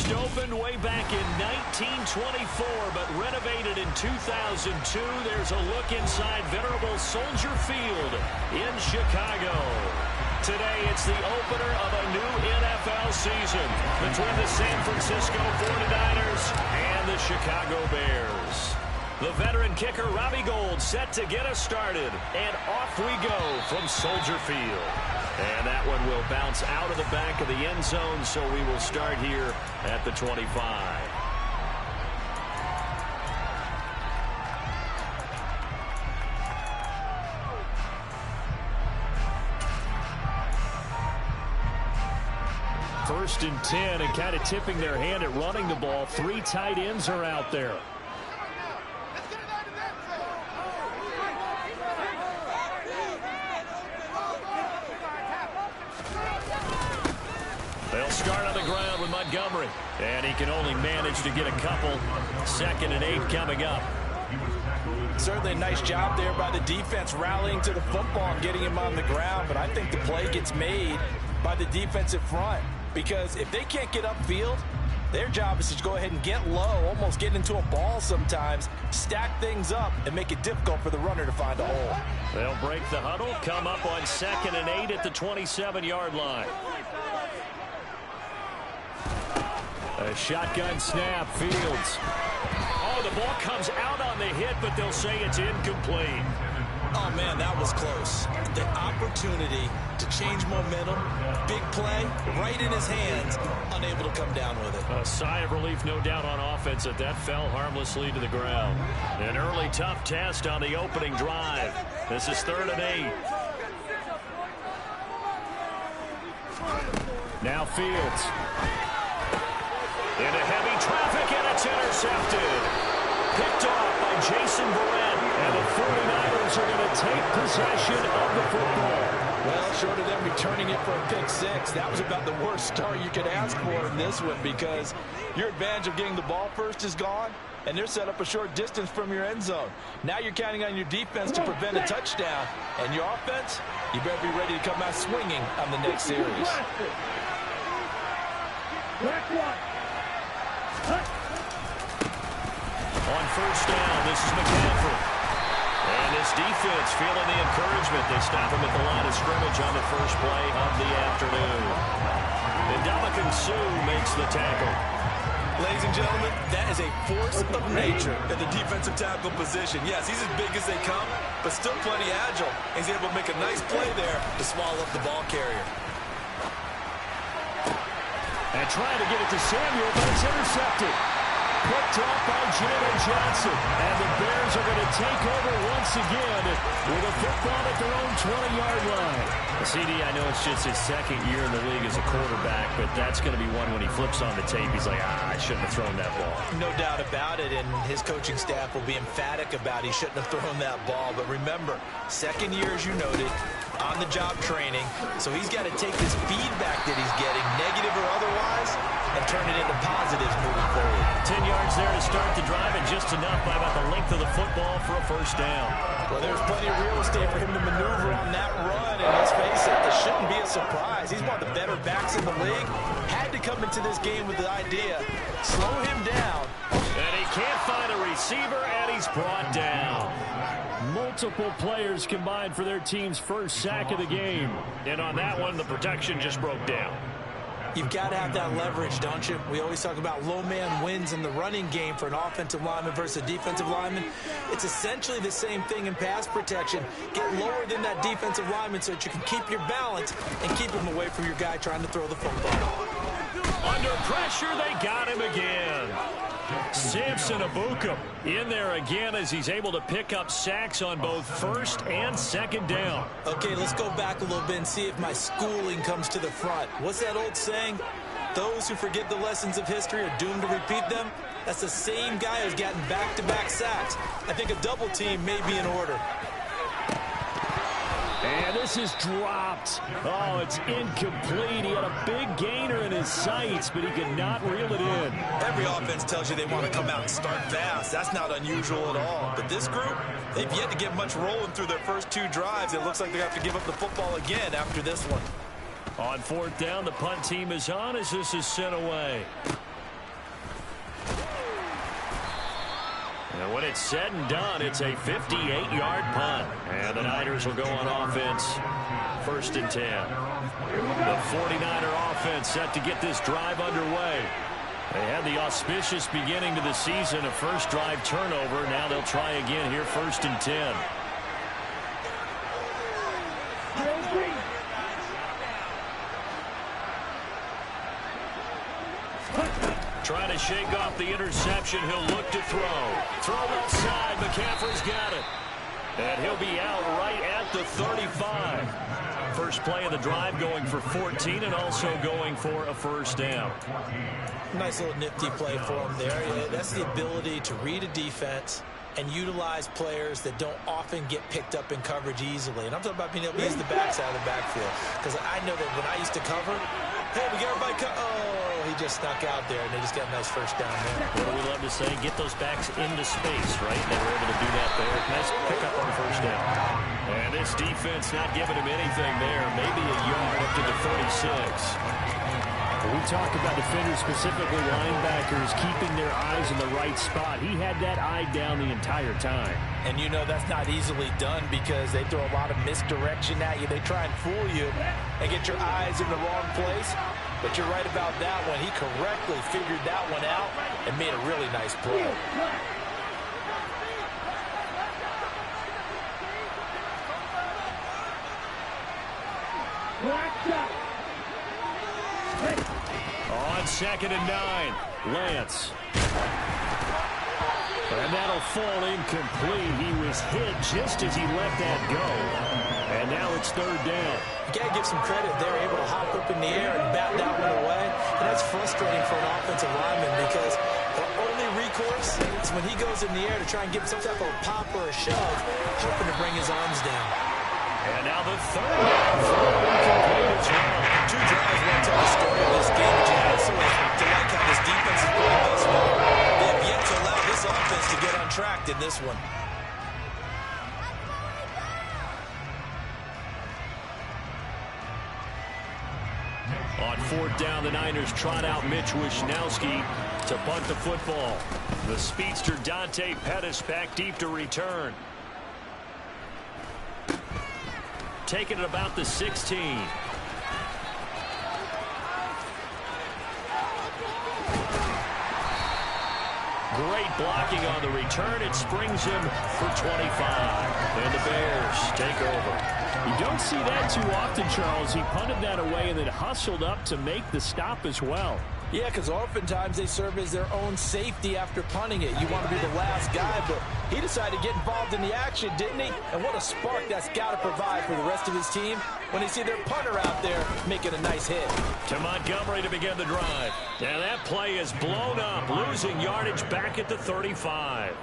first opened way back in 1924, but renovated in 2002. There's a look inside venerable Soldier Field in Chicago. Today, it's the opener of a new NFL season between the San Francisco 49ers and the Chicago Bears. The veteran kicker, Robbie Gould, set to get us started. And off we go from Soldier Field. And that one will bounce out of the back of the end zone, so we will start here at the 25. First and 10, and kind of tipping their hand at running the ball. 3 tight ends are out there. They'll start on the ground with Montgomery. And he can only manage to get a couple. 2nd and 8 coming up. Certainly a nice job there by the defense rallying to the football and getting him on the ground. But I think the play gets made by the defensive front. Because if they can't get upfield, their job is to go ahead and get low, almost get into a ball sometimes, stack things up, and make it difficult for the runner to find a hole. They'll break the huddle, come up on 2nd and 8 at the 27-yard line. A shotgun snap, Fields. Oh, the ball comes out on the hit, but they'll say it's incomplete. Oh, man, that was close. The opportunity to change momentum, big play, right in his hands, unable to come down with it. A sigh of relief, no doubt, on offense that fell harmlessly to the ground. An early tough test on the opening drive. This is 3rd and 8. Now Fields. Into heavy traffic, and it's intercepted. Picked off by Jason Verrett, and the 49ers are going to take possession of the football. Well, short of them returning it for a pick 6, that was about the worst start you could ask for in this one, because your advantage of getting the ball first is gone, and they're set up a short distance from your end zone. Now you're counting on your defense to prevent a touchdown, and your offense, you better be ready to come out swinging on the next series. On first down, this is McCaffrey. And this defense feeling the encouragement. They stop him at the line of scrimmage on the first play of the afternoon. And Ndamukong Suh makes the tackle. Ladies and gentlemen, that is a force of nature at the defensive tackle position. Yes, he's as big as they come, but still plenty agile. He's able to make a nice play there to swallow up the ball carrier. And trying to get it to Samuel, but it's intercepted. Picked up by Jalen Johnson. And the Bears are going to take over once again with a football at their own 20-yard line. CD, I know it's just his 2nd year in the league as a quarterback, but that's going to be one when he flips on the tape. He's like, I shouldn't have thrown that ball. No doubt about it, and his coaching staff will be emphatic about he shouldn't have thrown that ball. But remember, 2nd year, as you noted, on-the-job training, so he's got to take this feedback that he's getting, negative or otherwise, and turn it into positives moving forward. 10 yards there to start the drive, and just enough by about the length of the football for a first down. Well, there's plenty of real estate for him to maneuver on that run, and let's face it, this shouldn't be a surprise. He's one of the better backs in the league. Had to come into this game with the idea, slow him down. And he can't find a receiver, and he's brought down. Multiple players combined for their team's first sack of the game. And on that one, the protection just broke down. You've got to have that leverage, don't you? We always talk about low man wins in the running game for an offensive lineman versus a defensive lineman. It's essentially the same thing in pass protection. Get lower than that defensive lineman so that you can keep your balance and keep him away from your guy trying to throw the football. Under pressure, they got him again. Samson Ebukam in there again as he's able to pick up sacks on both first and 2nd down. Okay, let's go back a little bit and see if my schooling comes to the front. What's that old saying? Those who forget the lessons of history are doomed to repeat them. That's the same guy who's gotten back-to-back sacks. I think a double team may be in order. And this is dropped. Oh, it's incomplete. He had a big gainer in his sights, but he could not reel it in. Every offense tells you they want to come out and start fast. That's not unusual at all. But this group, they've yet to get much rolling through their first 2 drives. It looks like they have to give up the football again after this one. On 4th down, the punt team is on as this is sent away. And when it's said and done, it's a 58-yard punt. And the Niners will go on offense, 1st and 10. The 49er offense set to get this drive underway. They had the auspicious beginning to the season, a first drive turnover. Now they'll try again here, 1st and 10. Trying to shake off the interception. He'll look to throw. Throw left side. McCaffrey's got it. And he'll be out right at the 35. First play of the drive going for 14 and also going for a first down. Nice little nifty play for him there. That's the ability to read a defense and utilize players that don't often get picked up in coverage easily. And I'm talking about being able to use the backside of the backfield. Because I know that when I used to cover, hey, we got everybody oh, he just snuck out there, and they just got a nice first down there. What do we love to say? Get those backs into space, right? They were able to do that there. Nice pickup on first down. And this defense not giving him anything there. Maybe a yard up to the 36. We talk about defenders, specifically linebackers, keeping their eyes in the right spot. He had that eye down the entire time. And you know that's not easily done because they throw a lot of misdirection at you. They try and fool you and get your eyes in the wrong place. But you're right about that one. He correctly figured that one out and made a really nice play. On 2nd and 9, Lance. And that'll fall incomplete. He was hit just as he let that go. And now it's 3rd down. You got to give some credit. They're able to hop up in the air and bat that one away. And that's frustrating for an offensive lineman because the only recourse is when he goes in the air to try and give some type of a pop or a shove, hoping to bring his arms down. And now the 3rd down throw incomplete as well. 2 drives won't tell the story of this game, but you absolutely to like how this defense is playing thus far. They have yet to allow this offense to get on track in this one. On 4th down, the Niners trot out Mitch Wishnowski to punt the football. The speedster Dante Pettis back deep to return. Taking it about the 16. Great blocking on the return. It springs him for 25. And the Bears take over. You don't see that too often, Charles. He punted that away and then hustled up to make the stop as well. Yeah, because oftentimes they serve as their own safety after punting it. You want to be the last guy, but he decided to get involved in the action, didn't he? And what a spark that's got to provide for the rest of his team when they see their punter out there making a nice hit. To Montgomery to begin the drive. And that play is blown up, losing yardage back at the 35.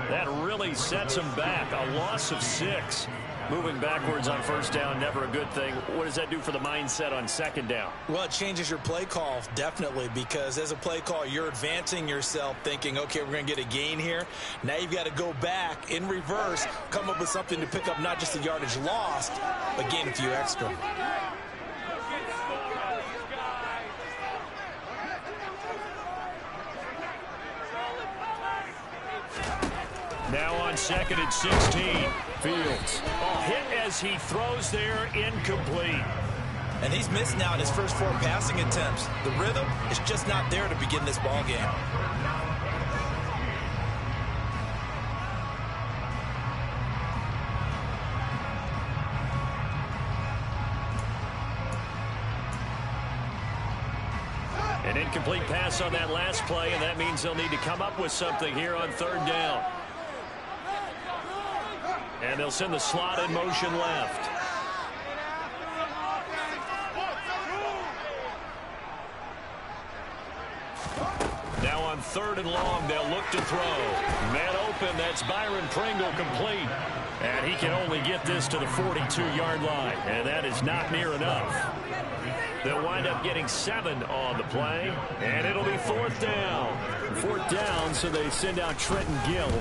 That really sets him back. A loss of 6. Moving backwards on 1st down, never a good thing. What does that do for the mindset on 2nd down? Well, it changes your play call, definitely, because as a play call, you're advancing yourself thinking, okay, we're going to get a gain here. Now you've got to go back in reverse, come up with something to pick up not just the yardage lost, but gain a few extra. Now on 2nd and 16, Fields. Hit as he throws there, incomplete. And he's missed now in his first 4 passing attempts. The rhythm is just not there to begin this ball game. An incomplete pass on that last play, and that means they'll need to come up with something here on 3rd down. And they'll send the slot in motion left. Now on 3rd and long, they'll look to throw. Man open, that's Byron Pringle complete. And he can only get this to the 42-yard line, and that is not near enough. They'll wind up getting 7 on the play, and it'll be 4th down. 4th down, so they send out Trenton Gill.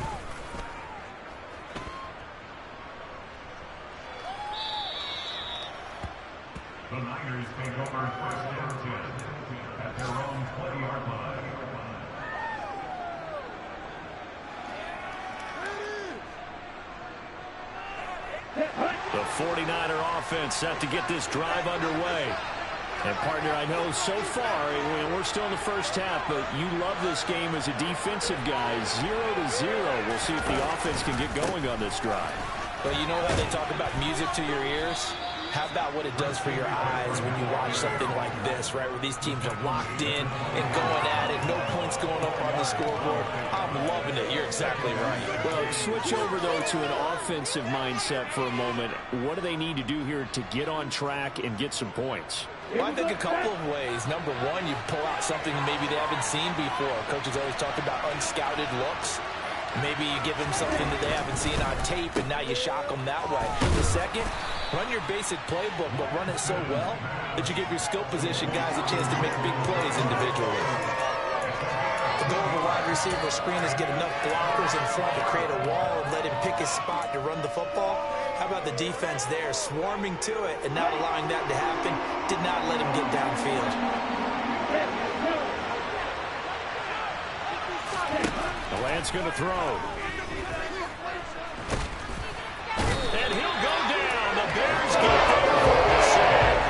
The Niners take over 1st and 10 at their own 20-yard line. The 49er offense set to get this drive underway. And, partner, I know so far, we're still in the first half, but you love this game as a defensive guy. 0-0. We'll see if the offense can get going on this drive. Well, you know how they talk about music to your ears? How about what it does for your eyes when you watch something like this, right, where these teams are locked in and going at it, no points going up on the scoreboard? I'm loving it. You're exactly right. Well, switch over, though, to an offensive mindset for a moment. What do they need to do here to get on track and get some points? Well, I think a couple of ways. Number one, you pull out something maybe they haven't seen before. Coaches always talk about unscouted looks. Maybe you give them something that they haven't seen on tape, and now you shock them that way. The second, run your basic playbook, but run it so well that you give your skill position guys a chance to make big plays individually. The goal of a wide receiver screen is get enough blockers in front to create a wall and let him pick his spot to run the football. How about the defense there, swarming to it and not allowing that to happen? Did not let him get downfield. The Lance going to throw. And he'll go down. The Bears get the sack.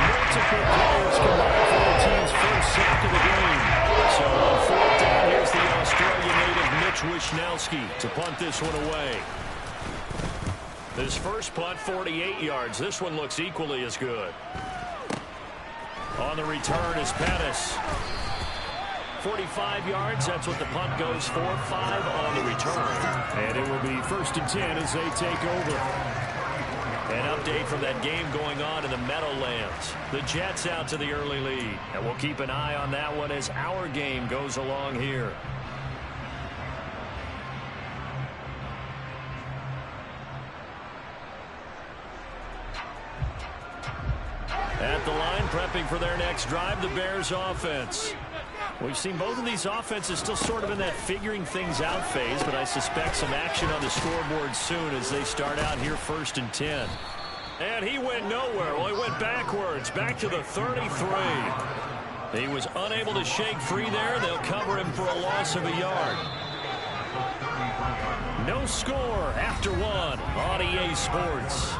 Multiple players combined for the team's first sack of the game. So on fourth down, here's the Australian native Mitch Wishnowsky to punt this one away. This first punt, 48 yards. This one looks equally as good. On the return is Pettis. 45 yards, that's what the punt goes for. 5 on the return. And it will be 1st and 10 as they take over. An update from that game going on in the Meadowlands. The Jets out to the early lead. And we'll keep an eye on that one as our game goes along here. At the line, prepping for their next drive, the Bears offense. We've seen both of these offenses still sort of in that figuring things out phase, but I suspect some action on the scoreboard soon as they start out here 1st and 10. And he went nowhere. Well, he went backwards, back to the 33. He was unable to shake free there. They'll cover him for a loss of a yard. No score after one on EA Sports.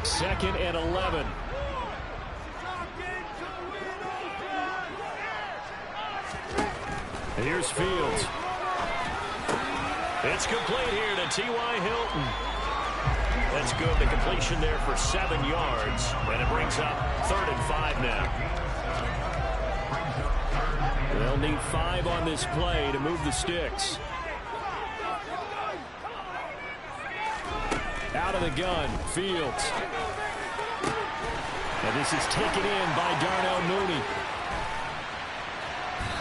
Second and 11. Here's Fields. It's complete here to T.Y. Hilton. That's good. The completion there for 7 yards. And it brings up 3rd and 5 now. They'll need 5 on this play to move the sticks. Out of the gun, Fields. And this is taken in by Darnell Mooney.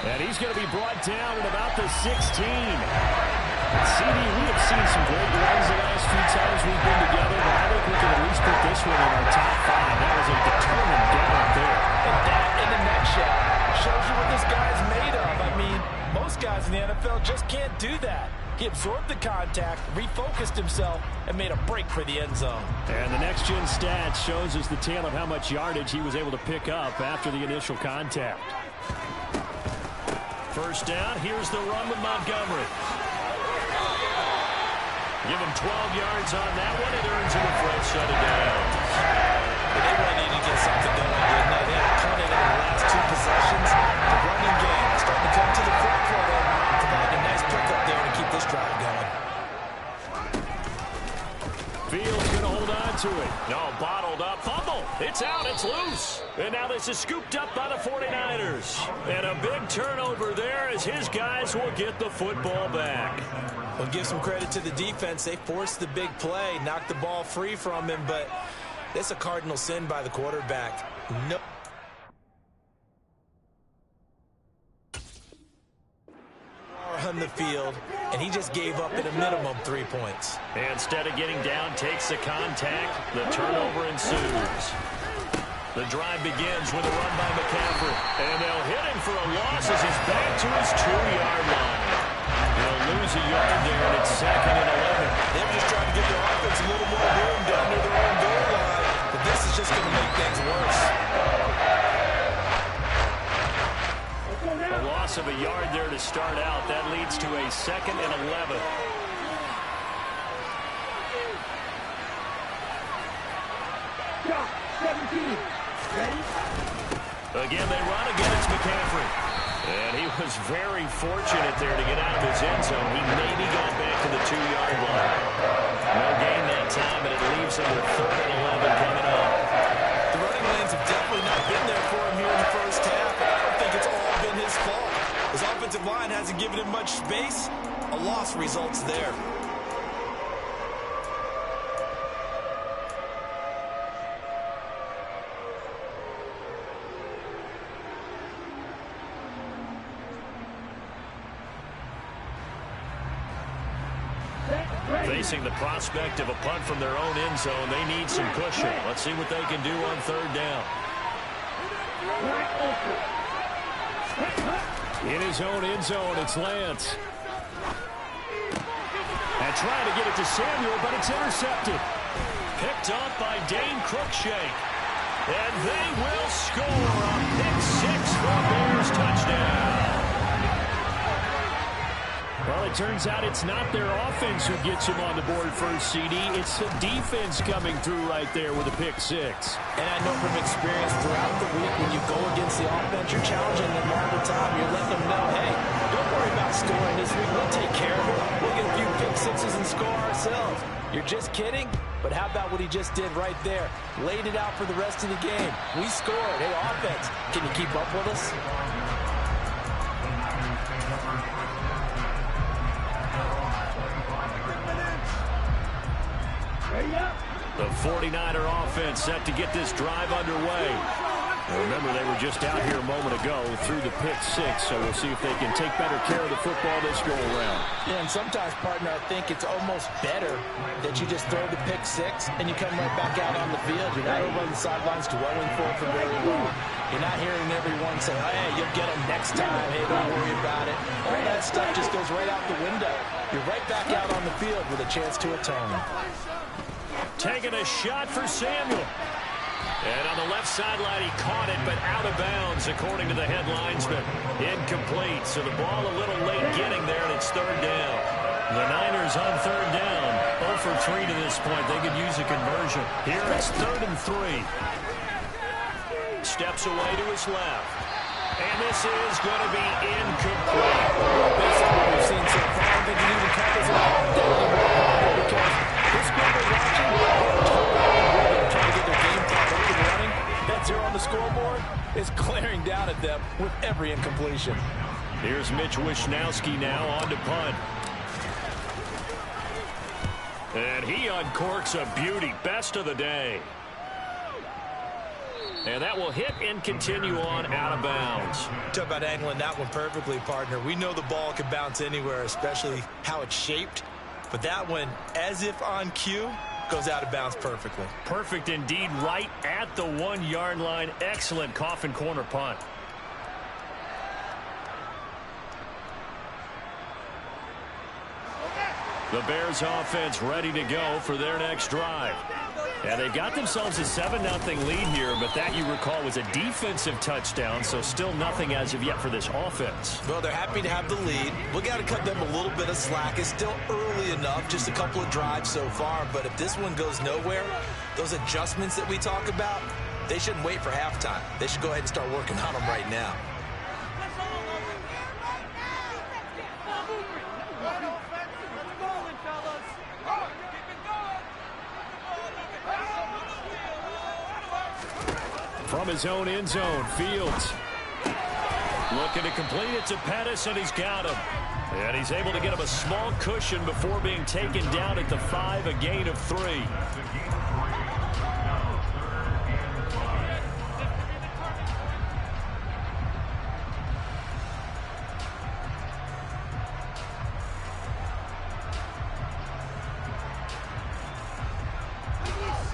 And he's going to be brought down at about the 16. CD, we have seen some great runs the last few times we've been together, but I think we can at least put this one in our top 5. That was a determined gallop there. And that, in a nutshell, shows you what this guy's made of. I mean, most guys in the NFL just can't do that. He absorbed the contact, refocused himself, and made a break for the end zone. And the next-gen stats shows us the tale of how much yardage he was able to pick up after the initial contact. First down, here's the run with Montgomery. Give him 12 yards on that one. It earns him a fresh set of downs. But they really need to get something going, didn't they? They had punted in the last 2 possessions. The running game starting to come to the front for them. Provide a nice pickup there to keep this drive going. Fields going to hold on to it. No, bottled up. Fumble. It's out. It's loose. And now this is scooped up by the 49ers. And a big turnover there as his guys will get the football back. Well, give some credit to the defense. They forced the big play, knocked the ball free from him, but it's a cardinal sin by the quarterback. No. On the field, and he just gave up at a minimum 3 points. And instead of getting down, takes the contact. The turnover ensues. The drive begins with a run by McCaffrey. And they'll hit him for a loss as he's back to his 2-yard line. They'll lose a yard there, and it's 2nd and 11. They're just trying to get their offense a little more room down near their own goal line. But this is just going to make things worse. A loss of a yard there to start out. That leads to a 2nd and 11. Again, they run again. It's McCaffrey. And he was very fortunate there to get out of his end zone. He maybe got back to the 2-yard line. No gain that time, and it leaves him with 3rd and 11 coming up. The running lanes have definitely not been there for him here in the first half, and I don't think it's all been his fault. His offensive line hasn't given him much space. A loss results there. Facing the prospect of a punt from their own end zone, they need some cushion. Let's see what they can do on 3rd down. In his own end zone, it's Lance. And trying to get it to Samuel, but it's intercepted. Picked off by Dane Cruikshank. And they will score a pick 6 for Bears touchdown. Well, it turns out it's not their offense who gets him on the board first, CD. It's the defense coming through right there with a pick 6. And I know from experience throughout the week, when you go against the offense, you're challenging them all the time. You're letting them know, hey, don't worry about scoring this week. We'll take care of it. We'll get a few pick 6s and score ourselves. You're just kidding? But how about what he just did right there? Laid it out for the rest of the game. We scored. Hey, offense, can you keep up with us? The 49er offense set to get this drive underway. Remember, they were just out here a moment ago through the pick 6, so we'll see if they can take better care of the football this go around. Yeah, and sometimes, partner, I think it's almost better that you just throw the pick 6 and you come right back out on the field. You're not over on the sidelines dwelling for it for very long. You're not hearing everyone say, hey, you'll get them next time. Hey, don't worry about it. All that stuff just goes right out the window. You're right back out on the field with a chance to atone. Taking a shot for Samuel. And on the left sideline, he caught it, but out of bounds, according to the headlinesman. Incomplete, so the ball a little late getting there, and it's 3rd down. The Niners on 3rd down. 0 for 3 to this point. They could use a conversion. Here it's 3rd and 3. Steps away to his left. And this is going to be incomplete. Based on what we've seen so far, I don't think you even count this out because this group is watching. They're trying to get their game plan up and running. That 0 on the scoreboard is glaring down at them with every incompletion. Here's Mitch Wishnowski now on to punt. And he uncorks a beauty. Best of the day. And that will hit and continue on out of bounds. Talk about angling that one perfectly, partner. We know the ball can bounce anywhere, especially how it's shaped. But that one, as if on cue, goes out of bounds perfectly. Perfect indeed, right at the 1-yard line. Excellent coffin corner punt. The Bears offense ready to go for their next drive. And they've got themselves a 7-0 lead here, but that, you recall, was a defensive touchdown, so still nothing as of yet for this offense. Well, they're happy to have the lead. We got to cut them a little bit of slack. It's still early enough, just a couple of drives so far, but if this one goes nowhere, those adjustments that we talk about, they shouldn't wait for halftime. They should go ahead and start working on them right now. From his own end zone, Fields. Looking to complete it to Pettis, and he's got him. And he's able to get him a small cushion before being taken down at the 5, a gain of 3.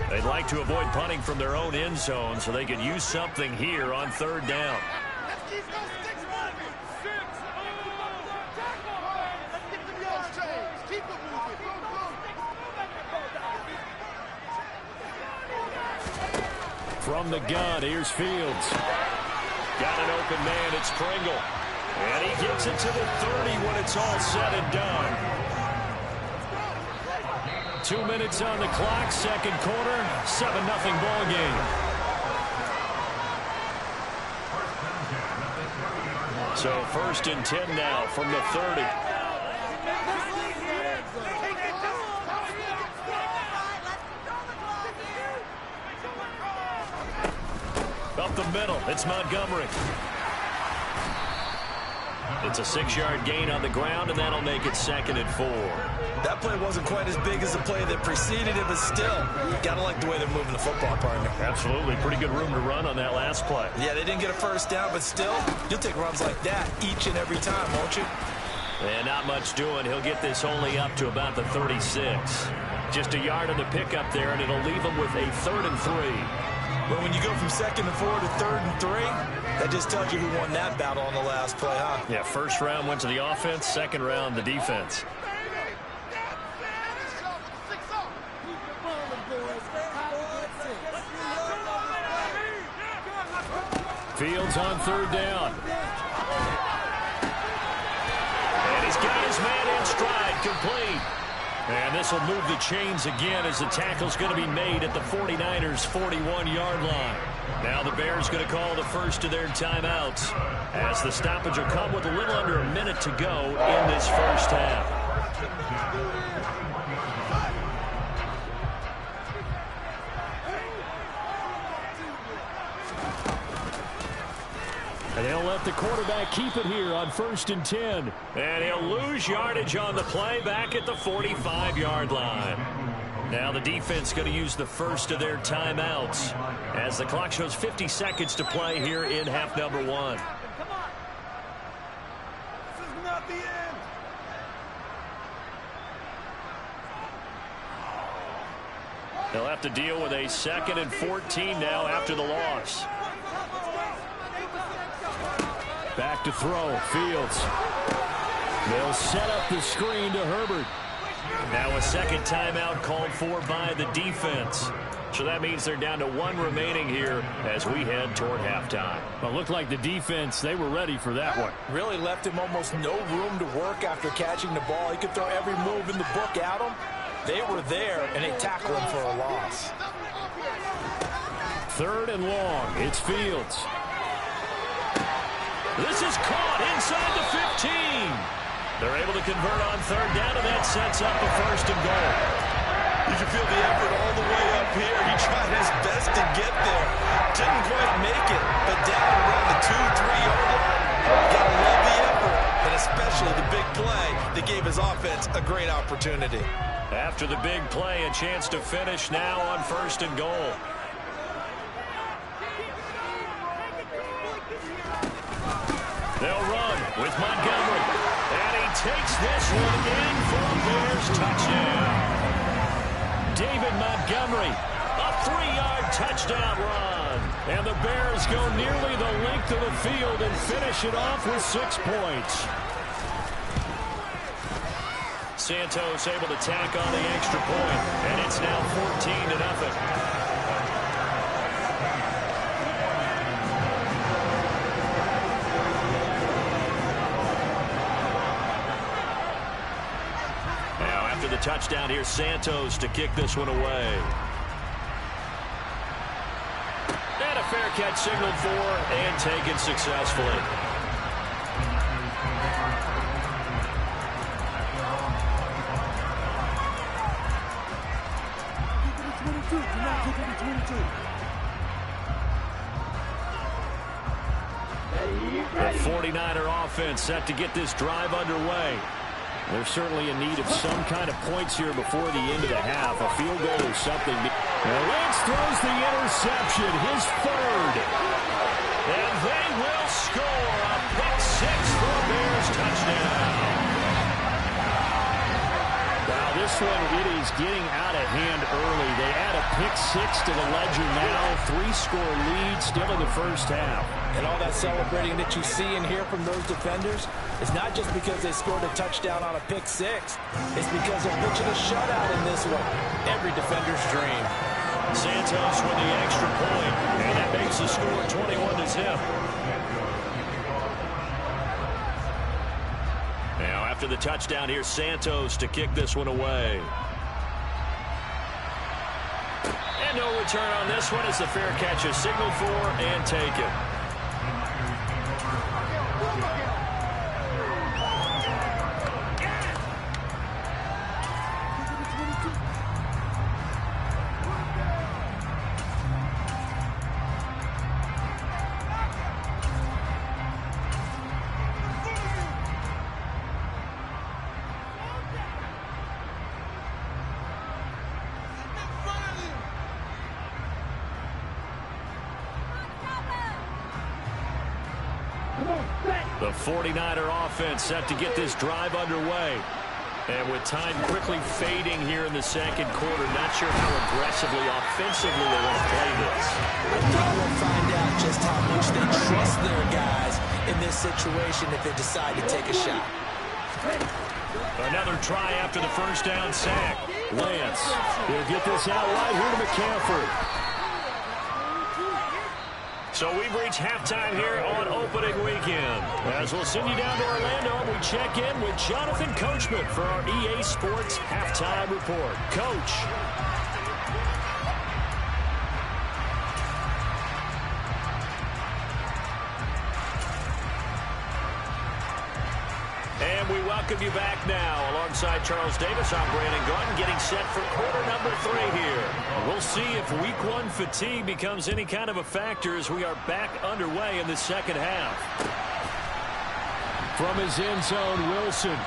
They'd like to avoid punting from their own end zone so they could use something here on 3rd down. From the gun, here's Fields. Got an open man, it's Pringle. And he gets it to the 30 when it's all said and done. 2 minutes on the clock, second quarter, 7-0 ball game. So 1st and 10 now from the 30. Up the middle, it's Montgomery. It's a 6-yard gain on the ground, and that'll make it 2nd and 4. That play wasn't quite as big as the play that preceded it, but still, got to like the way they're moving the football, partner. Absolutely. Pretty good room to run on that last play. Yeah, they didn't get a first down, but still, you'll take runs like that each and every time, won't you? And not much doing. He'll get this only up to about the 36. Just a yard on the pickup there, and it'll leave him with a 3rd and 3. But when you go from 2nd and 4 to 3rd and 3, that just tells you who won that battle on the last play, huh? Yeah, first round went to the offense, second round the defense. Fields on 3rd down. And he's got his man in stride, complete. And this will move the chains again as the tackle's going to be made at the 49ers' 41-yard line. Now the Bears going to call the first of their timeouts as the stoppage will come with a little under a minute to go in this first half. And they'll let the quarterback keep it here on 1st and 10. And he'll lose yardage on the play back at the 45-yard line. Now the defense going to use the first of their timeouts as the clock shows 50 seconds to play here in half number 1. This is not the end. They'll have to deal with a 2nd and 14 now after the loss. Back to throw, Fields. They'll set up the screen to Herbert. Now a second timeout called for by the defense. So that means they're down to 1 remaining here as we head toward halftime. Well, it looked like the defense, they were ready for that one. Really left him almost no room to work after catching the ball. He could throw every move in the book at him. They were there, and they tackled him for a loss. 3rd and long. It's Fields. This is caught inside the 15. They're able to convert on 3rd down, and that sets up a 1st and goal. You can feel the effort all the way up here. He tried his best to get there. Didn't quite make it, but down around the 2-3-yard line, gotta love the effort, and especially the big play that gave his offense a great opportunity. After the big play, a chance to finish now on 1st and goal. They'll run with Montgomery. And he takes this one in for a Bears touchdown. David Montgomery, a 3-yard touchdown run. And the Bears go nearly the length of the field and finish it off with 6 points. Santos able to tack on the extra point, and it's now 14-0. The touchdown here, Santos to kick this one away. And a fair catch signaled for and taken successfully. The 49er offense set to get this drive underway. They're certainly in need of some kind of points here before the end of the half. A field goal or something. Now Lance throws the interception, his 3rd. And they will score a pick 6 for a Bears touchdown. Now this one, it is getting out of hand early. They add a pick 6 to the ledger now. 3-score lead still in the first half. And all that celebrating that you see and hear from those defenders is not just because they scored a touchdown on a pick 6. It's because they're pitching a shutout in this one. Every defender's dream. Santos with the extra point. is him. Now after the touchdown, here's Santos to kick this one away. And no return on this one as the fair catch is signaled for and taken. The 49er offense set to get this drive underway. And with time quickly fading here in the second quarter, not sure how aggressively, offensively they want to play this. I think we'll find out just how much they trust their guys in this situation if they decide to take a shot. Another try after the first down sack. Lance, he'll get this out wide here to McCaffrey. So we've reached halftime here on opening weekend. As we'll send you down to Orlando, we check in with Jonathan Coachman for our EA Sports Halftime Report. Coach. And we welcome you back now. Alongside Charles Davis, I'm Brandon Gordon, getting set for quarter number 3 here. We'll see if week 1 fatigue becomes any kind of a factor as we are back underway in the second half. From his end zone, Wilson.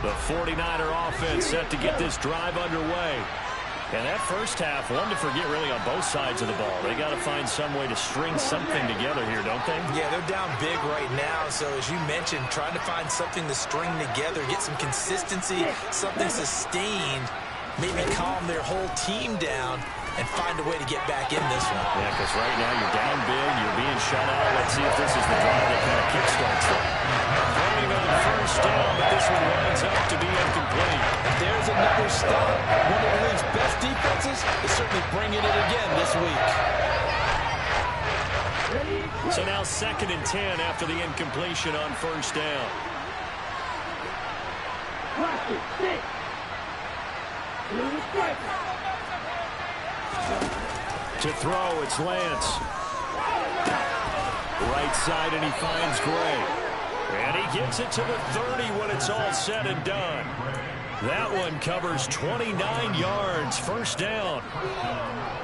The 49er offense set to get this drive underway. And that first half, one to forget really on both sides of the ball. They got to find some way to string something together here, don't they? Yeah, they're down big right now. So as you mentioned, trying to find something to string together, get some consistency, something sustained, maybe calm their whole team down and find a way to get back in this one. Yeah, because right now you're down big, you're being shut out. Let's see if this is the drive that kind of kickstarts them. Going on first down, but this one winds up to be incomplete. And there's another stop. One of the league's best defenses is certainly bringing it again this week. So now 2nd and 10 after the incompletion on first down. To throw, it's Lance. Right side, and he finds Gray. And he gets it to the 30 when it's all said and done. That one covers 29 yards. First down.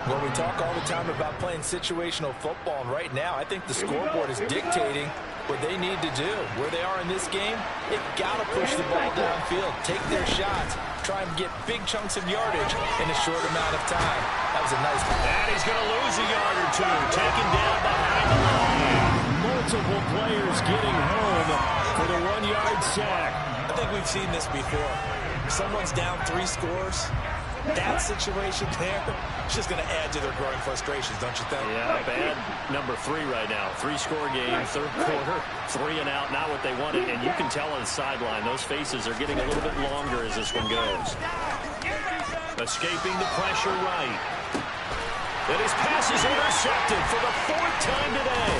Well, we talk all the time about playing situational football, and right now I think the scoreboard is dictating what they need to do. Where they are in this game, they've got to push the ball downfield, take their shots, try and get big chunks of yardage in a short amount of time. That was a nice one. And he's going to lose a yard or two, taken down behind the line. Multiple players getting home for the 1-yard sack. I think we've seen this before. Someone's down 3 scores. That situation there, it's just going to add to their growing frustrations, don't you think? Yeah, bad number 3 right now. 3-score game, third quarter, 3 and out, not what they wanted. And you can tell on the sideline, those faces are getting a little bit longer as this one goes. Escaping the pressure right. And his pass is intercepted for the 4th time today.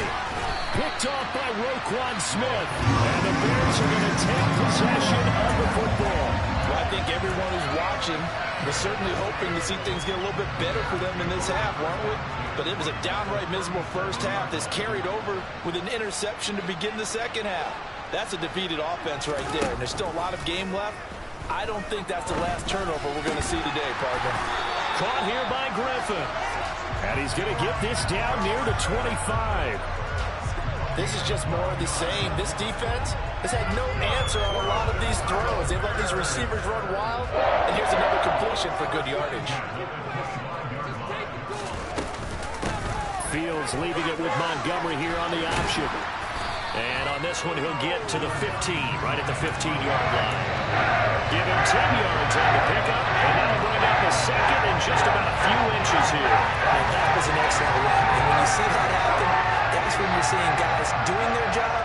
Picked off by Roquan Smith. And the Bears are going to take possession of the football. Well, I think everyone who's watching was certainly hoping to see things get a little bit better for them in this half, weren't we? But it was a downright miserable first half that's carried over with an interception to begin the second half. That's a defeated offense right there, and there's still a lot of game left. I don't think that's the last turnover we're going to see today, partner. Caught here by Griffin. And he's going to get this down near the 25. This is just more of the same. This defense has had no answer on a lot of these throws. They've let these receivers run wild, and here's another completion for good yardage. Fields leaving it with Montgomery here on the option. And on this one, he'll get to the 15, right at the 15-yard line. Give him 10 yards on the pickup, and that'll bring up the second in just about a few inches here. And that was an excellent run. And when you see that happen, that's when you're seeing guys doing their job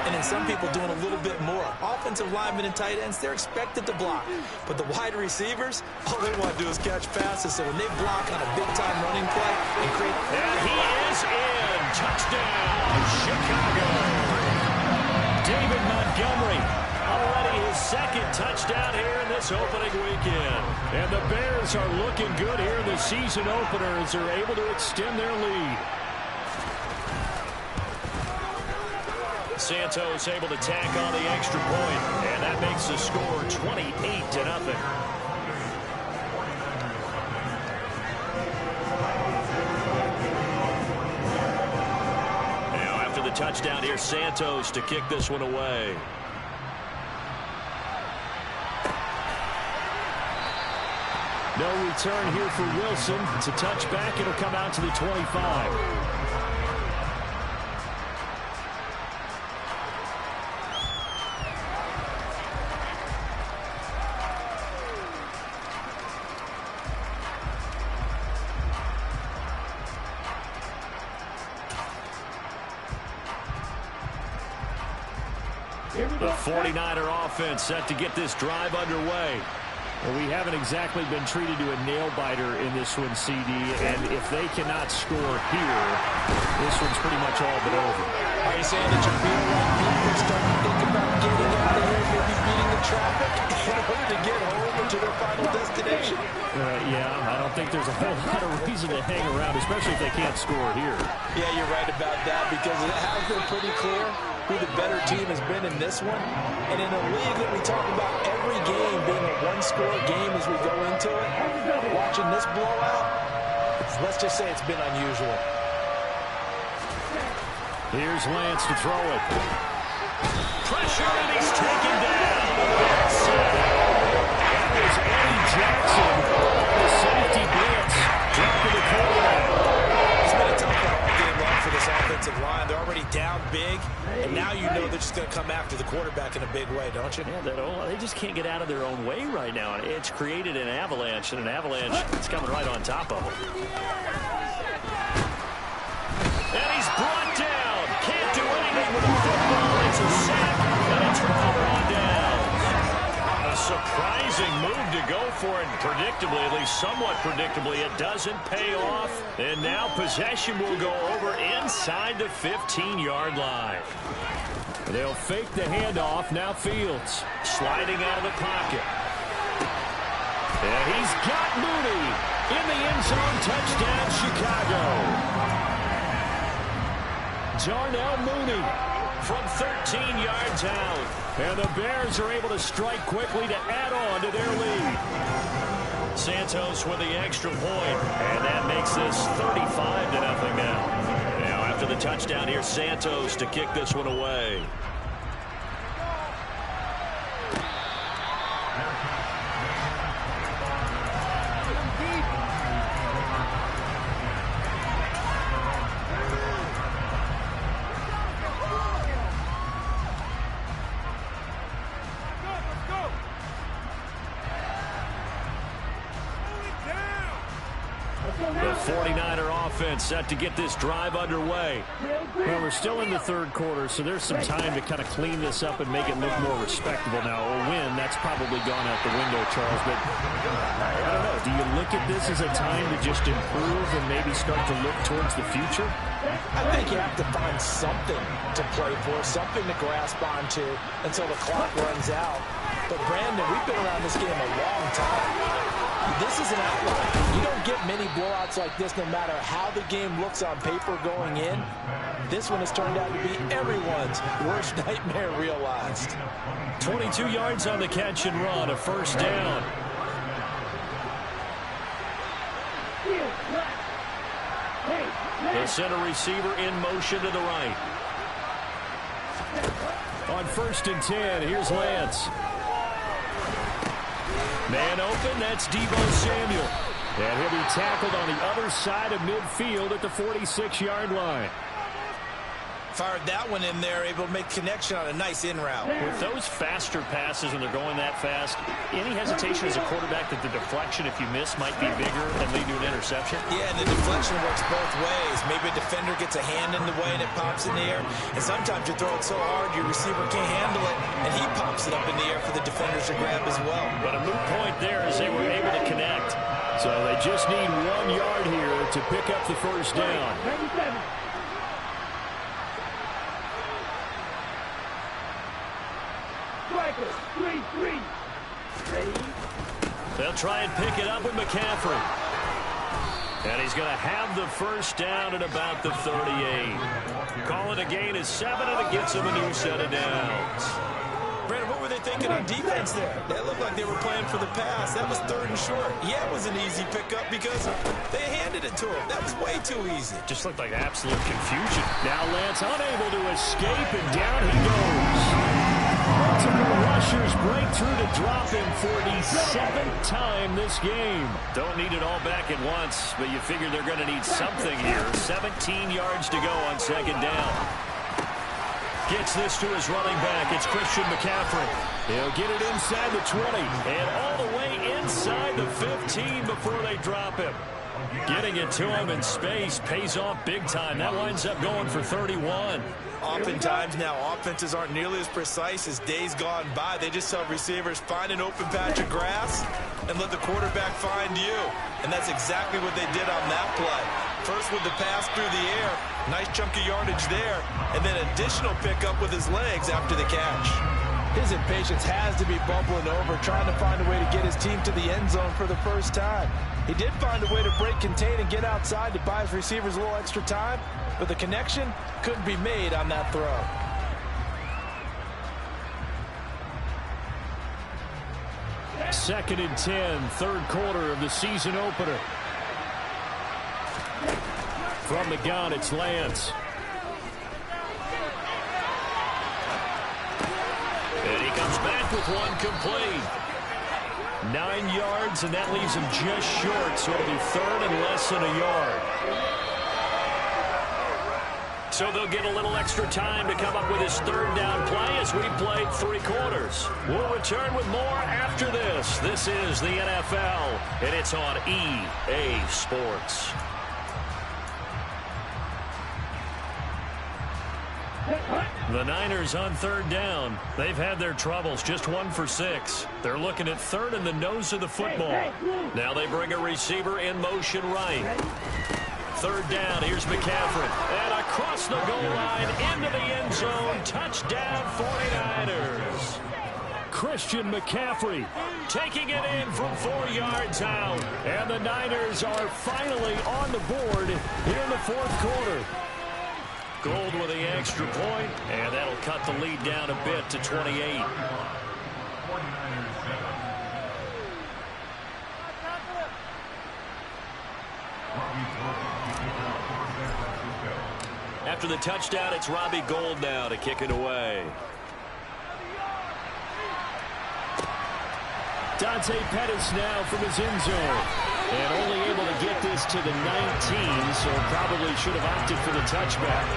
and and then some people doing a little bit more. Offensive linemen and tight ends, they're expected to block. But the wide receivers, all they want to do is catch passes. So when they block on a big-time running play and create... And he is in. Touchdown, Chicago. David Montgomery, already his second touchdown here in this opening weekend. And the Bears are looking good here in the season opener as they're able to extend their lead. Santos able to tack on the extra point, and that makes the score 28-0. Now after the touchdown, here's Santos to kick this one away. No return here for Wilson. It's a touchback. It'll come out to the 25. The 49er offense set to get this drive underway. Well, we haven't exactly been treated to a nail-biter in this one, CD, and if they cannot score here, this one's pretty much all but over. Are you saying that your real life people are starting to think about getting out of here, maybe beating the traffic in order to get home or to their final destination? Yeah, I don't think there's a whole lot of reason to hang around, especially if they can't score here. Yeah, you're right about that, because it has been pretty clear who the better team has been in this one. And in a league that we talk about every game being a one-score game as we go into it, watching this blowout, let's just say it's been unusual. Here's Lance to throw it. Pressure, and he's taken down. That was Eddie Jackson, the safety blitz, dropping the quarterback. It's been a tough one all game long for this offensive line. They're already down big, and now you know they're just going to come after the quarterback in a big way, don't you? Yeah, they just can't get out of their own way right now. It's created an avalanche, and an avalanche is coming right on top of them. And he's brought down. Can't do anything with the football. It's a sack, and a turnover on down. A surprising move to go for it. Predictably, at least somewhat predictably, it doesn't pay off. And now possession will go over inside the 15-yard line. They'll fake the handoff. Now Fields sliding out of the pocket. And he's got Mooney in the end zone. Touchdown, Chicago. Darnell Mooney from 13 yards out. And the Bears are able to strike quickly to add on to their lead. Santos with the extra point, and that makes this 35-0 now. Now after the touchdown, here's Santos to kick this one away. The 49er offense set to get this drive underway. Well, we're still in the third quarter, so there's some time to kind of clean this up and make it look more respectable. Now, a win, that's probably gone out the window, Charles, but I don't know. Do you look at this as a time to just improve and maybe start to look towards the future? I think you have to find something to play for, something to grasp onto until the clock runs out. But, Brandon, we've been around this game a long time. This is an outlier. You don't get many blowouts like this no matter how the game looks on paper going in. This one has turned out to be everyone's worst nightmare realized. 22 yards on the catch and run, a first down. The center receiver in motion to the right. On 1st and 10, here's Lance. Man open, that's Deebo Samuel. And he'll be tackled on the other side of midfield at the 46-yard line. Fired that one in there, able to make connection on a nice in route. With those faster passes when they're going that fast, any hesitation as a quarterback that the deflection, if you miss, might be bigger and lead to an interception? Yeah, and the deflection works both ways. Maybe a defender gets a hand in the way and it pops in the air. And sometimes you throw it so hard your receiver can't handle it, and he pops it up in the air for the defenders to grab as well. But a moot point there as they were able to connect. So they just need 1 yard here to pick up the first down. They'll try and pick it up with McCaffrey. And he's going to have the first down at about the 38. Call it a gain of 7, and it gets him a new set of downs. Brandon, what were they thinking on defense there? That looked like they were playing for the pass. That was 3rd and short. Yeah, it was an easy pickup because they handed it to him. That was way too easy. Just looked like absolute confusion. Now Lance unable to escape, and down he goes. Multiple rushers break through to drop him for the 7th time this game. Don't need it all back at once, but you figure they're going to need something here. 17 yards to go on 2nd down. Gets this to his running back. It's Christian McCaffrey. He'll get it inside the 20. And all the way inside the 15 before they drop him. Getting it to him in space pays off big time. That winds up going for 31. Oftentimes now offenses aren't nearly as precise as days gone by. They just tell receivers, find an open patch of grass and let the quarterback find you. And that's exactly what they did on that play. First with the pass through the air, nice chunk of yardage there, and then additional pickup with his legs after the catch. His impatience has to be bubbling over, trying to find a way to get his team to the end zone for the first time. He did find a way to break contain and get outside to buy his receivers a little extra time, but the connection couldn't be made on that throw. Second and 10, 3rd quarter of the season opener. From the gun, it's Lance. And he comes back with one complete. 9 yards, and that leaves him just short, so it'll be 3rd and less than a yard. So they'll get a little extra time to come up with his 3rd down play as we played 3 quarters. We'll return with more after this. This is the NFL, and it's on EA Sports. The Niners on 3rd down. They've had their troubles, just 1 for 6. They're looking at 3rd and the nose of the football. Now they bring a receiver in motion right. 3rd down, here's McCaffrey. And across the goal line, into the end zone, touchdown 49ers. Christian McCaffrey taking it in from 4 yards out. And the Niners are finally on the board here in the 4th quarter. Gold with the extra point, and that'll cut the lead down a bit to 28. After the touchdown, it's Robbie Gould now to kick it away. Dante Pettis now from his end zone. And only able to get this to the 19, so probably should have opted for the touchback.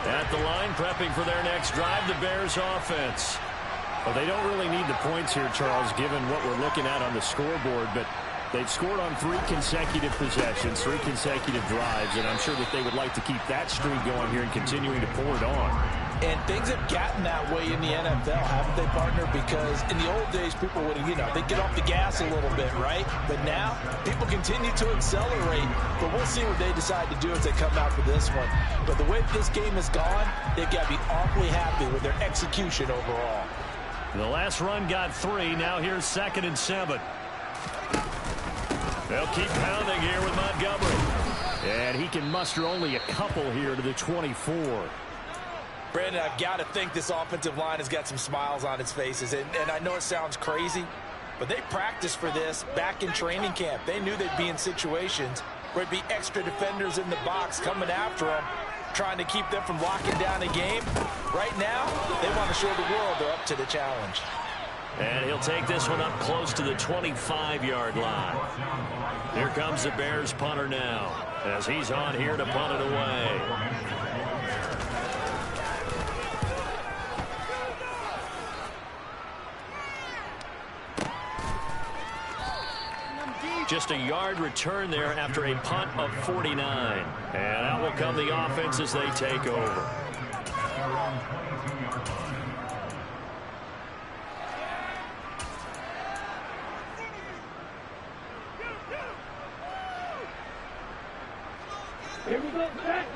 At the line, prepping for their next drive, the Bears offense. Well, they don't really need the points here, Charles, given what we're looking at on the scoreboard, but they've scored on 3 consecutive possessions, 3 consecutive drives, and I'm sure that they would like to keep that streak going here and continuing to pour it on. And things have gotten that way in the NFL, haven't they, partner? Because in the old days, people would, they'd get off the gas a little bit, right? But now, people continue to accelerate, but we'll see what they decide to do as they come out for this one. But the way this game has gone, they've got to be awfully happy with their execution overall. The last run got 3. Now here's 2nd and 7. They'll keep pounding here with Montgomery. And he can muster only a couple here to the 24. Brandon, I've got to think this offensive line has got some smiles on its faces. And I know it sounds crazy, but they practiced for this back in training camp. They knew they'd be in situations where it'd be extra defenders in the box coming after them, trying to keep them from locking down a game. Right now, they want to show the world they're up to the challenge. And he'll take this one up close to the 25-yard line. Here comes the Bears punter now, as he's on here to punt it away. Just a yard return there after a punt of 49. And out will come the offense as they take over.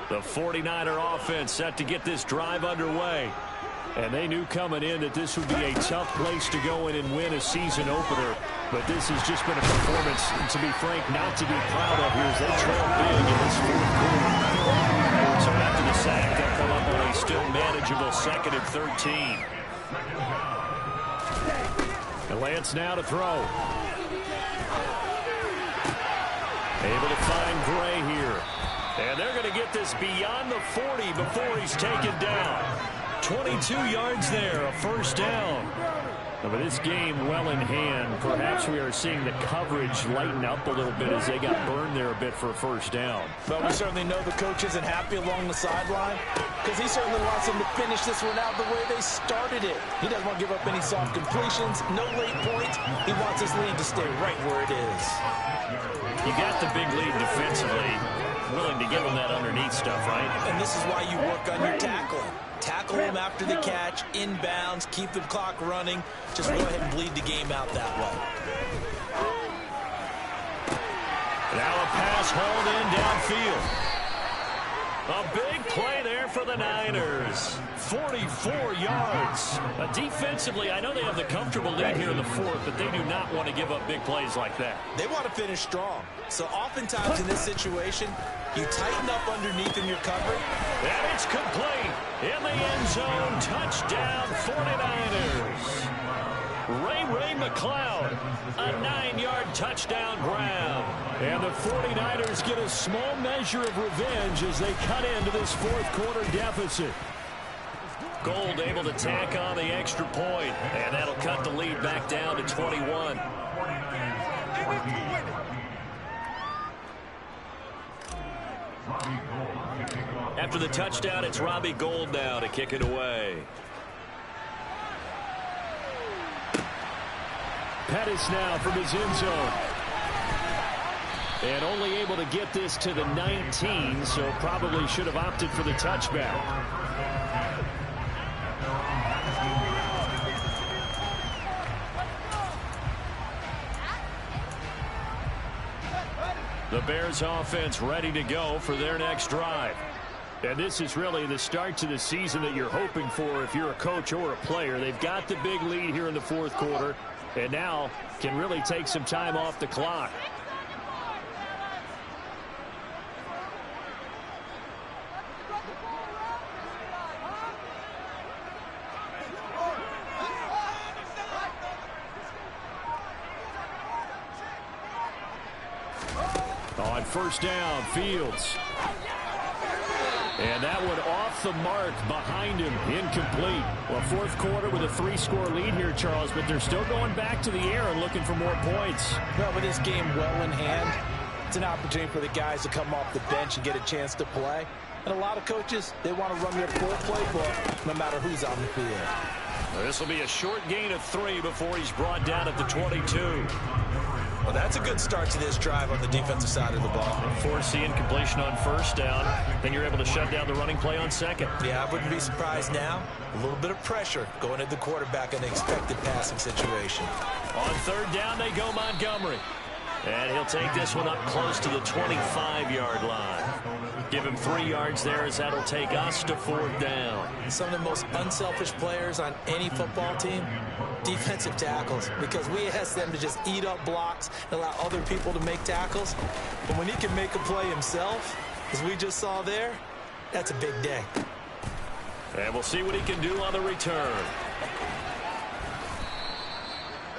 The 49er offense set to get this drive underway. And they knew coming in that this would be a tough place to go in and win a season opener. But this has just been a performance, to be frank, not to be proud of here as they trail big in this fourth quarter. So after the sack, they'll come up on a still manageable 2nd and 13. And Lance now to throw. Able to find Gray here. And they're going to get this beyond the 40 before he's taken down. 22 yards there, a first down. But this game well in hand. Perhaps we are seeing the coverage lighten up a little bit as they got burned there a bit for a first down. But we certainly know the coach isn't happy along the sideline because he certainly wants them to finish this one out the way they started it. He doesn't want to give up any soft completions, no late points. He wants his lead to stay right where it is. You got the big lead defensively. Willing to give them that underneath stuff, right? And this is why you work on your tackling. Tackle them after the catch, inbounds, keep the clock running. Just go ahead and bleed the game out that way. Now a pass hauled in downfield. A big play there for the Niners. 44 yards. Defensively, I know they have the comfortable lead here in the fourth, but they do not want to give up big plays like that. They want to finish strong. So oftentimes in this situation, you tighten up underneath in your coverage. And it's complete. In the end zone, touchdown 49ers. Ray McLeod, a 9-yard touchdown grab. And the 49ers get a small measure of revenge as they cut into this fourth quarter deficit. Gold able to tack on the extra point, and that'll cut the lead back down to 21. After the touchdown, it's Robbie Gould now to kick it away. Pettis now from his end zone. And only able to get this to the 19, so probably should have opted for the touchback. The Bears offense ready to go for their next drive. And this is really the start to the season that you're hoping for if you're a coach or a player. They've got the big lead here in the fourth quarter, and now can really take some time off the clock. On first down, Fields. And that one off the mark behind him, incomplete. Well, fourth quarter with a 3-score lead here, Charles, but they're still going back to the air and looking for more points. Well, with this game well in hand, it's an opportunity for the guys to come off the bench and get a chance to play. And a lot of coaches, they want to run their full playbook no matter who's on the field. Well, this will be a short gain of 3 before he's brought down at the 22. Well, that's a good start to this drive on the defensive side of the ball. Force the incompletion on first down. Then you're able to shut down the running play on second. Yeah, I wouldn't be surprised now. A little bit of pressure going at the quarterback in an expected passing situation. On third down, they go Montgomery. And he'll take this one up close to the 25-yard line. Give him 3 yards there as that'll take us to fourth down. Some of the most unselfish players on any football team, defensive tackles, because we ask them to just eat up blocks and allow other people to make tackles. But when he can make a play himself, as we just saw there, that's a big day. And we'll see what he can do on the return.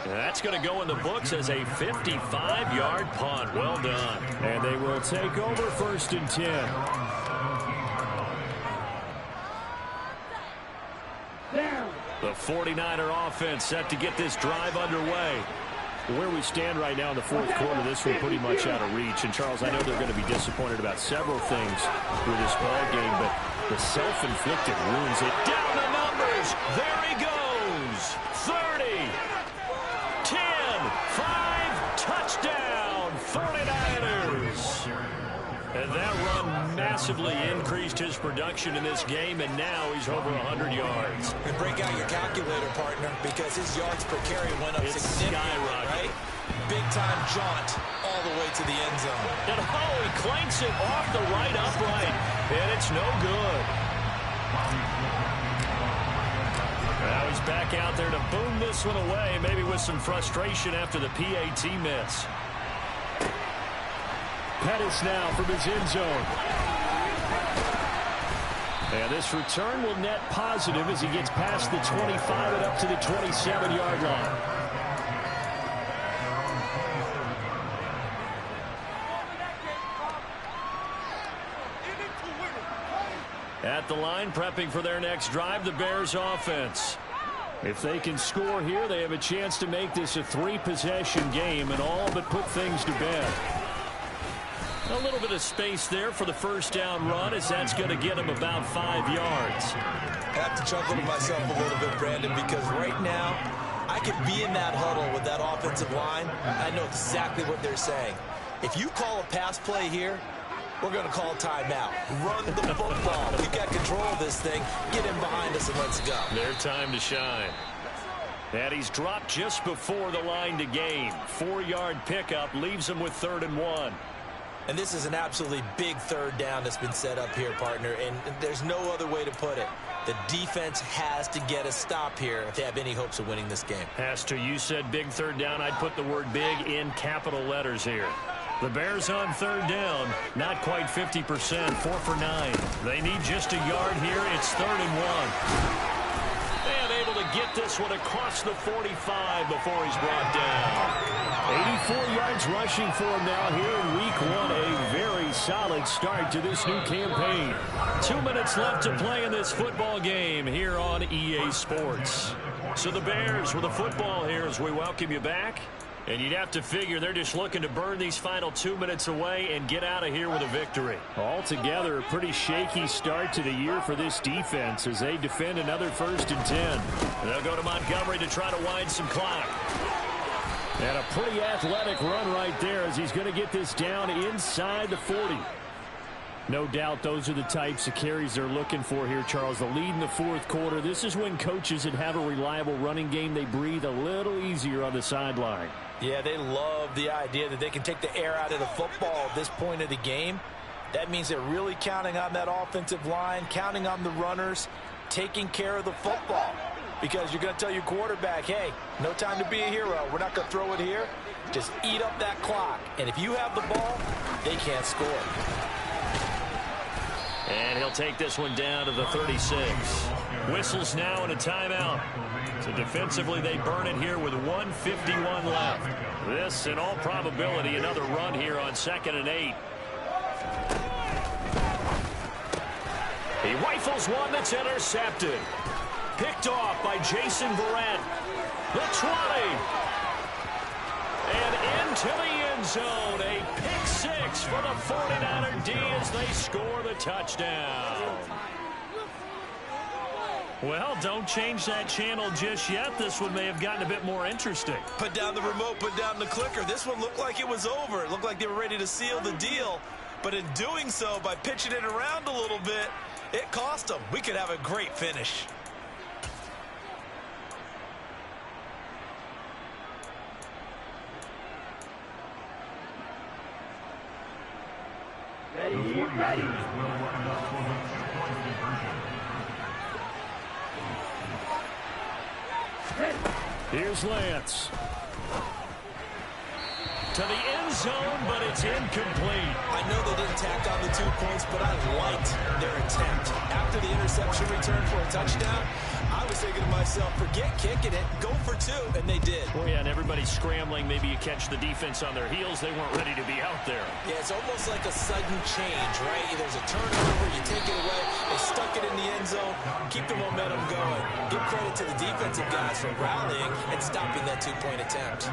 That's going to go in the books as a 55-yard punt. Well done. And they will take over first and 10. 49er offense set to get this drive underway. Where we stand right now in the fourth quarter, this one pretty much out of reach. And, Charles, I know they're going to be disappointed about several things with this ball game, but the self-inflicted ruins it. Down the numbers. There he goes. 30, 10, 5, touchdown, 49ers. And that run massively increased his production in this game, and now he's over 100 yards. And break out your calculator, partner, because his yards per carry went up significantly, right? Big-time jaunt all the way to the end zone. And he clanks it off the right upright, and it's no good. Now he's back out there to boom this one away, maybe with some frustration after the PAT miss. Pettis now from his end zone. And this return will net positive as he gets past the 25 and up to the 27-yard line. At the line, prepping for their next drive, the Bears offense. If they can score here, they have a chance to make this a 3-possession game and all but put things to bed. A little bit of space there for the first down run, as that's going to get him about 5 yards. I have to chuckle to myself a little bit, Brandon, because right now I could be in that huddle with that offensive line. I know exactly what they're saying. If you call a pass play here, we're going to call timeout. Run the football. We've got control of this thing. Get in behind us and let's go. Their time to shine. And he's dropped just before the line to gain. 4-yard pickup leaves him with 3rd and 1. And this is an absolutely big third down that's been set up here, partner, and there's no other way to put it. The defense has to get a stop here if they have any hopes of winning this game. Has to. You said big third down. I'd put the word big in capital letters here. The Bears on 3rd down, not quite 50%, 4 for 9. They need just a yard here. It's 3rd and 1. And able to get this one across the 45 before he's brought down. 84 yards rushing for him now here in week 1. A very solid start to this new campaign. 2 minutes left to play in this football game here on EA Sports. So the Bears with the football here as we welcome you back. And you'd have to figure they're just looking to burn these final 2 minutes away and get out of here with a victory. Altogether, a pretty shaky start to the year for this defense as they defend another 1st and 10. They'll go to Montgomery to try to wind some clock. And a pretty athletic run right there as he's going to get this down inside the 40. No doubt those are the types of carries they're looking for here, Charles. The lead in the fourth quarter. This is when coaches that have a reliable running game, they breathe a little easier on the sideline. Yeah, they love the idea that they can take the air out of the football at this point of the game. That means they're really counting on that offensive line, counting on the runners, taking care of the football. Because you're going to tell your quarterback, hey, no time to be a hero. We're not going to throw it here. Just eat up that clock. And if you have the ball, they can't score. And he'll take this one down to the 36. Whistles now and a timeout. So defensively, they burn it here with 1:51 left. This, in all probability, another run here on 2nd and 8. He rifles one that's intercepted. Picked off by Jason Verrett. The 20. And into the end zone. A pick 6 for the 49er D as they score the touchdown. Well, don't change that channel just yet. This one may have gotten a bit more interesting. Put down the remote, put down the clicker. This one looked like it was over. It looked like they were ready to seal the deal. But in doing so, by pitching it around a little bit, it cost them. We could have a great finish. The 49ers will line up for the two-point conversion. Here's Lance. To the end zone, but it's incomplete. I know they didn't tack on the 2 points, but I liked their attempt. After the interception return for a touchdown, I was was thinking to myself, forget kicking it, go for two, and they did. Well, yeah, and everybody's scrambling. Maybe you catch the defense on their heels. They weren't ready to be out there. Yeah, it's almost like a sudden change, right? There's a turnover, you take it away, they stuck it in the end zone, keep the momentum going. Give credit to the defensive guys for rallying and stopping that two-point attempt.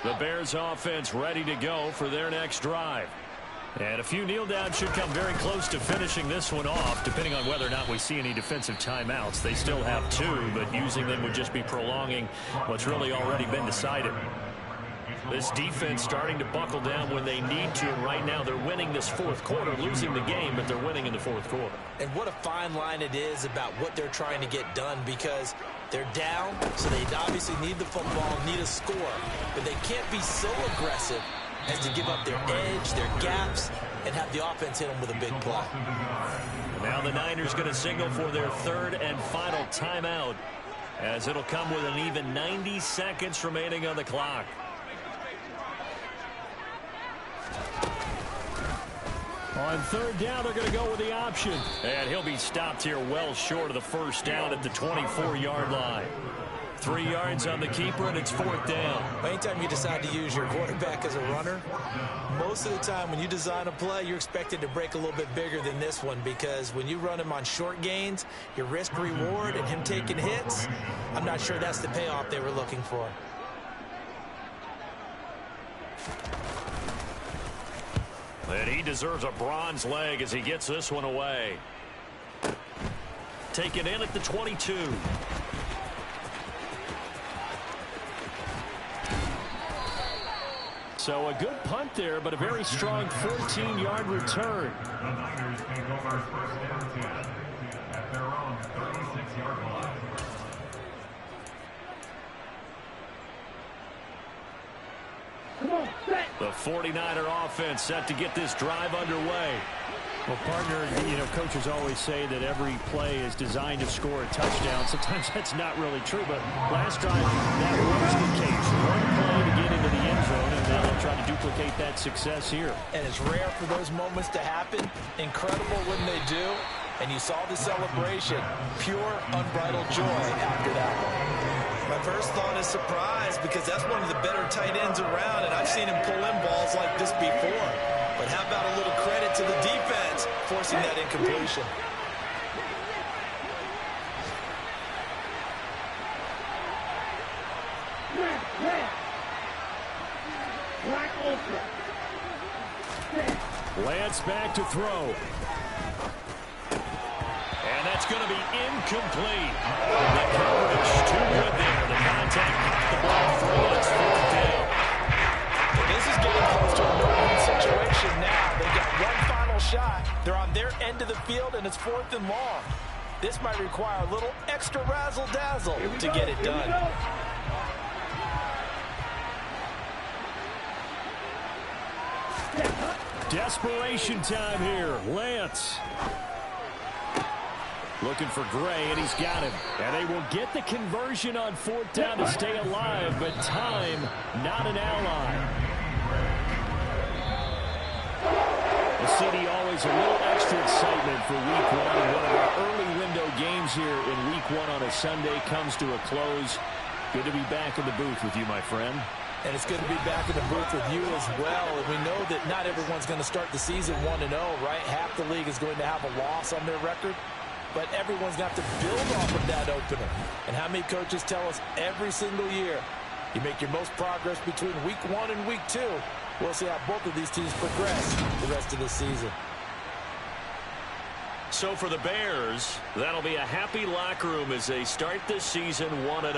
The Bears offense ready to go for their next drive. And a few kneel downs should come very close to finishing this one off, depending on whether or not we see any defensive timeouts. They still have two, but using them would just be prolonging what's really already been decided. This defense starting to buckle down when they need to, and right now they're winning this fourth quarter, losing the game, but they're winning in the fourth quarter. And what a fine line it is about what they're trying to get done, because they're down, so they obviously need the football, need a score, but they can't be so aggressive as to give up their edge, their gaps, and have the offense hit them with a big play. Now the Niners going to signal for their third and final timeout, as it'll come with an even 90 seconds remaining on the clock. On third down, they're going to go with the option. And he'll be stopped here well short of the first down at the 24-yard line. 3 yards on the keeper, and it's fourth down. Anytime you decide to use your quarterback as a runner, most of the time when you design a play, you're expected to break a little bit bigger than this one, because when you run him on short gains, your risk-reward and him taking hits, I'm not sure that's the payoff they were looking for. And he deserves a bronze leg as he gets this one away. Taken in at the 22. So a good punt there, but a very strong 14-yard return. The Niners take over first down 10 at their own 36-yard line. The 49er offense set to get this drive underway. Well, partner, coaches always say that every play is designed to score a touchdown. Sometimes that's not really true, but last drive, that was the case. One play to get into the end zone, and now they'll try to duplicate that success here. And it's rare for those moments to happen. Incredible when they do. And you saw the celebration. Pure, unbridled joy after that one. My first thought is surprise, because that's one of the better tight ends around, and I've seen him pull in balls like this before. But how about a little credit to the defense forcing that incompletion? Lance back to throw. And that's going to be incomplete. The coverage too good there. The contact knocked the ball free, and it's fourth down. This is getting close to a no-win situation now. They've got one final shot. They're on their end of the field, and it's fourth and long. This might require a little extra razzle-dazzle to get it done. Desperation time here. Lance looking for Gray, and he's got him. And they will get the conversion on fourth down to stay alive, but time not an ally. The city always a little extra excitement for week one. And one of our early window games here in week one on a Sunday comes to a close. Good to be back in the booth with you, my friend. And it's good to be back in the booth with you as well. And we know that not everyone's going to start the season 1-0, right? Half the league is going to have a loss on their record. But everyone's going to have to build off of that opener. And how many coaches tell us every single year, you make your most progress between week 1 and week 2. We'll see how both of these teams progress the rest of the season. So for the Bears, that'll be a happy locker room as they start this season 1-0.